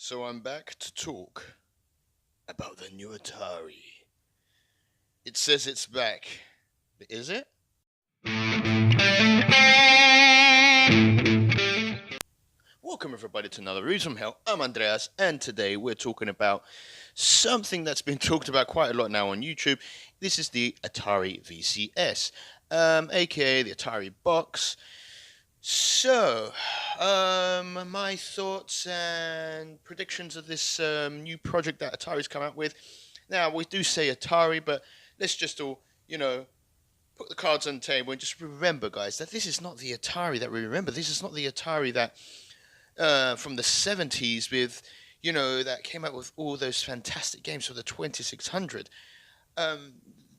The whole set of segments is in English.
So I'm back to talk about the new Atari. It says it's back, but is it? Welcome everybody to another Reviews from Hell. I'm Andreas, and today we're talking about something that's been talked about quite a lot now on YouTube. This is the Atari VCS, aka the Atari box. So, my thoughts and predictions of this new project that Atari's come out with. Now, we do say Atari, but let's just all, put the cards on the table and just remember, guys, that this is not the Atari that we remember. This is not the Atari that from the 70s with, that came out with all those fantastic games for the 2600.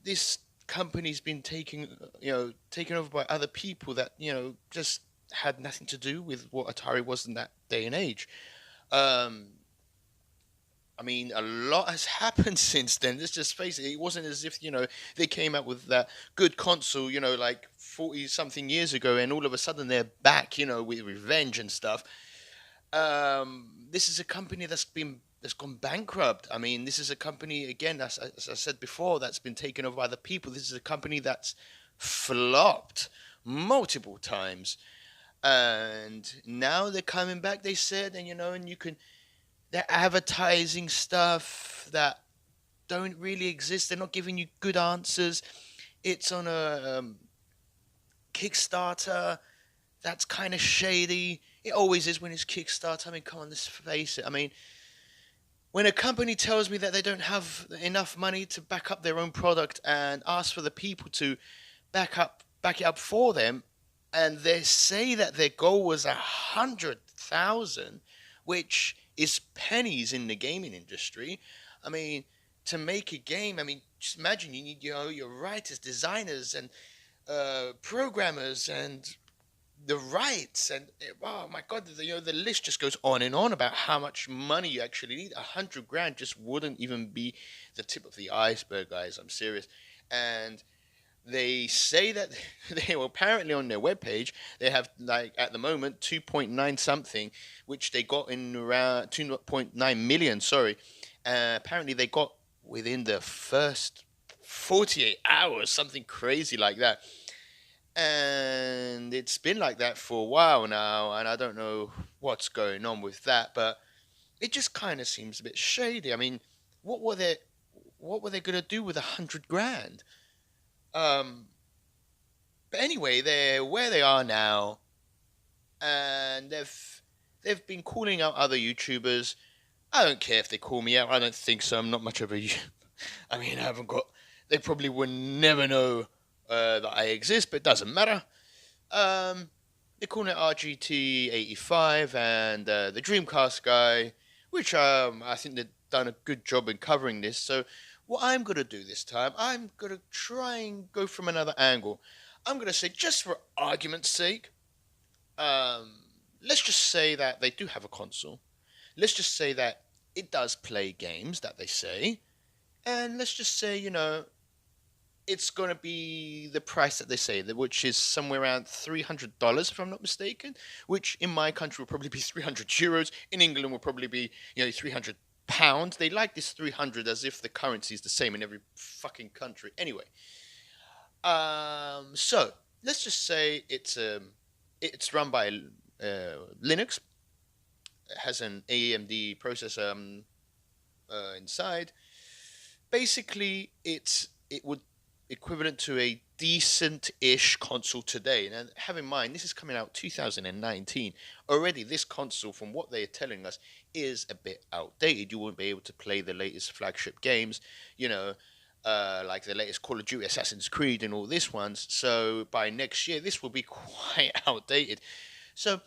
This company's been taken over by other people that, just had nothing to do with what Atari was in that day and age. I mean, a lot has happened since then. Let's just face it. It wasn't as if, they came out with that good console, like 40 something years ago, and all of a sudden they're back, with revenge and stuff. This is a company that's gone bankrupt. I mean, this is a company, again, as I said before, that's been taken over by other people. This is a company that's flopped multiple times. And now they're coming back, they said, and they're advertising stuff that don't really exist. They're not giving you good answers. It's on a Kickstarter that's kind of shady. It always is when it's Kickstarter. I mean, come on, let's face it. I mean, when a company tells me that they don't have enough money to back up their own product and ask for the people to back it up for them, and they say that their goal was 100,000, which is pennies in the gaming industry. I mean, to make a game, I mean, just imagine you need your writers, designers, and programmers, and the rights, and oh my god, the list just goes on and on about how much money you actually need. 100 grand just wouldn't even be the tip of the iceberg, guys. I'm serious. And they say that they were apparently on their webpage, they have, like, at the moment 2.9 something, which they got in around 2.9 million. Sorry, apparently they got within the first 48 hours, something crazy like that. And it's been like that for a while now, and I don't know what's going on with that, but it just kind of seems a bit shady. I mean, what were they gonna do with 100 grand? Um, but anyway, they're where they are now, and they've been calling out other YouTubers. I don't care if they call me out. I don't think so. I'm not much of a. I mean, I haven't got. They probably would never know that I exist, but it doesn't matter. They're calling it RGT85 and the Dreamcast guy, which I think they've done a good job in covering this. So what I'm going to do this time, I'm going to try and go from another angle. I'm going to say, just for argument's sake, let's just say that they do have a console. Let's just say that it does play games that they say. And let's just say, it's going to be the price that they say, which is somewhere around $300, if I'm not mistaken, which in my country will probably be 300 euros. In England will probably be, 300 pounds. They like this 300 as if the currency is the same in every fucking country. Anyway, so let's just say it's run by Linux. It has an AMD processor inside. Basically, it would equivalent to a decent-ish console today. And have in mind, this is coming out 2019. Already, this console, from what they're telling us, is a bit outdated. You won't be able to play the latest flagship games, like the latest Call of Duty, Assassin's Creed, and all these ones. So by next year, this will be quite outdated. So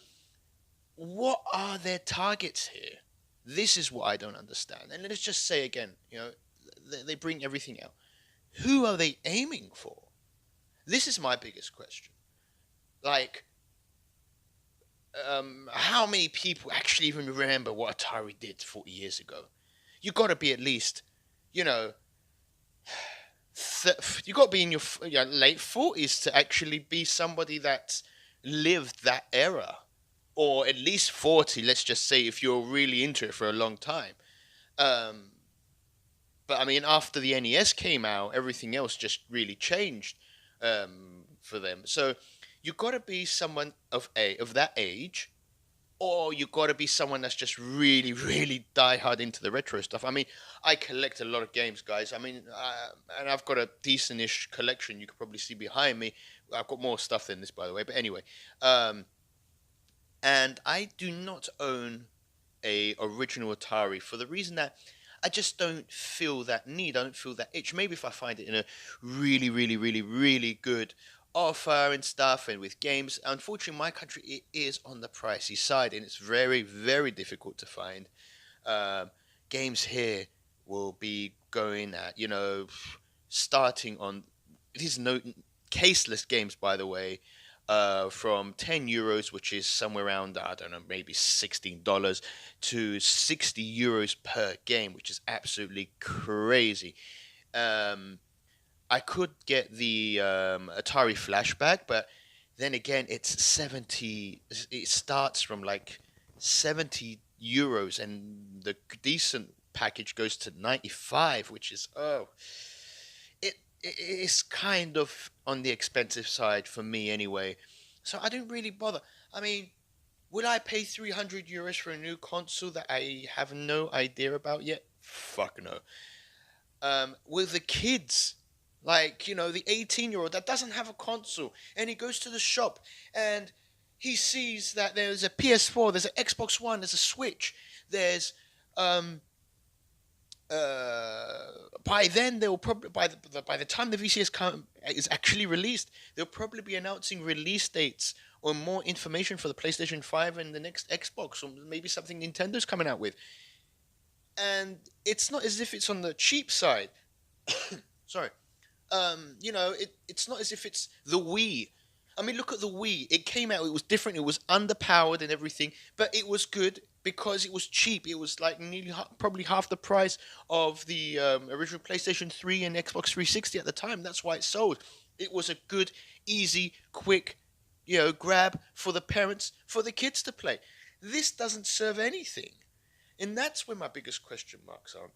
what are their targets here? This is what I don't understand. And let's just say again, they bring everything out. Who are they aiming for? This is my biggest question. Like, how many people actually even remember what Atari did 40 years ago? You got to be at least, you got to be in your late 40s to actually be somebody that's lived that era. or at least 40. Let's just say if you're really into it for a long time. Um, but I mean, after the NES came out, everything else just really changed for them. So you got to be someone of that age, or you got to be someone that's just really, really die hard into the retro stuff. I mean, I collect a lot of games, guys. I mean, and I've got a decent-ish collection. You could probably see behind me. I've got more stuff than this, by the way. But anyway, um, and I do not own a original Atari for the reason that I just don't feel that need. I don't feel that itch. Maybe if I find it in a really, really, really, really good offer and stuff, and with games. Unfortunately, my country it is on the pricey side, and it's very, very difficult to find. Um, Games here will be going at starting on these no caseless games, by the way, from €10, which is somewhere around, I don't know, maybe $16, to €60 per game, which is absolutely crazy. Um, I could get the Atari Flashback, but then again, it's 70. It starts from like €70, and the decent package goes to 95, which is it is kind of on the expensive side for me anyway. So I don't really bother. I mean, will I pay €300 for a new console that I have no idea about yet? Fuck no. With the kids, like, the 18-year-old that doesn't have a console, and he goes to the shop and he sees that there's a PS4, there's an Xbox One, there's a Switch, there's um by then they'll probably by the time the VCS is actually released, they'll probably be announcing release dates or more information for the PlayStation 5 and the next Xbox, or maybe something Nintendo's coming out with. And it's not as if it's on the cheap side. Sorry. It's not as if it's the Wii. I mean, look at the Wii. It came out, it was different, it was underpowered and everything, but it was good because it was cheap. It was like nearly probably half the price of the original PlayStation 3 and Xbox 360 at the time. That's why it sold. It was a good, easy, quick, grab for the parents, for the kids to play. This doesn't serve anything. And that's where my biggest question marks are.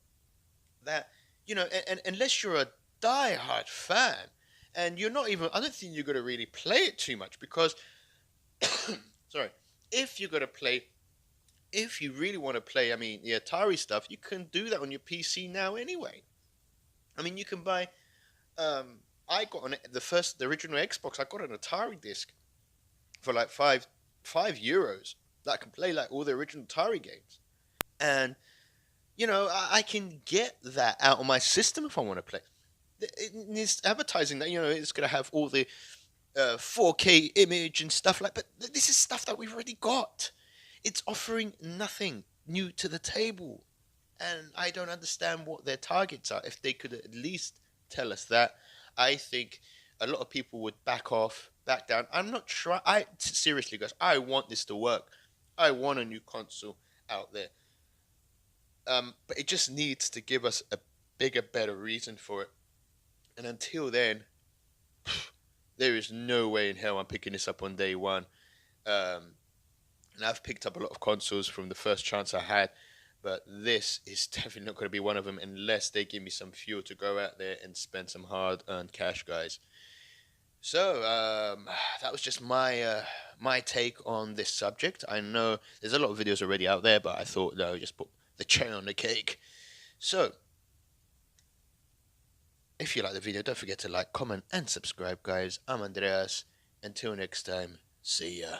That, and unless you're a die-hard fan, and you're not even, I don't think you're going to really play it too much because, sorry, if you're going to play, if you really want to play, I mean, the Atari stuff, you can do that on your PC now anyway. I mean, you can buy, I got on the original Xbox, I got an Atari disc for like €5 that I can play like all the original Atari games. And I can get that out of my system if I want to play. It's advertising that it's going to have all the 4K image and stuff like. But this is stuff that we've already got. It's offering nothing new to the table, and I don't understand what their targets are. If they could at least tell us that, I think a lot of people would back off, back down. I'm not sure. Seriously, guys, I want this to work. I want a new console out there. But it just needs to give us a bigger, better reason for it. And until then, there is no way in hell I'm picking this up on day one. And I've picked up a lot of consoles from the first chance I had, but this is definitely not going to be one of them unless they give me some fuel to go out there and spend some hard-earned cash, guys. So that was just my take on this subject. I know there's a lot of videos already out there, but I thought no, just put the cherry on the cake. So if you like the video, don't forget to like, comment, and subscribe, guys. I'm Andreas. Until next time, see ya.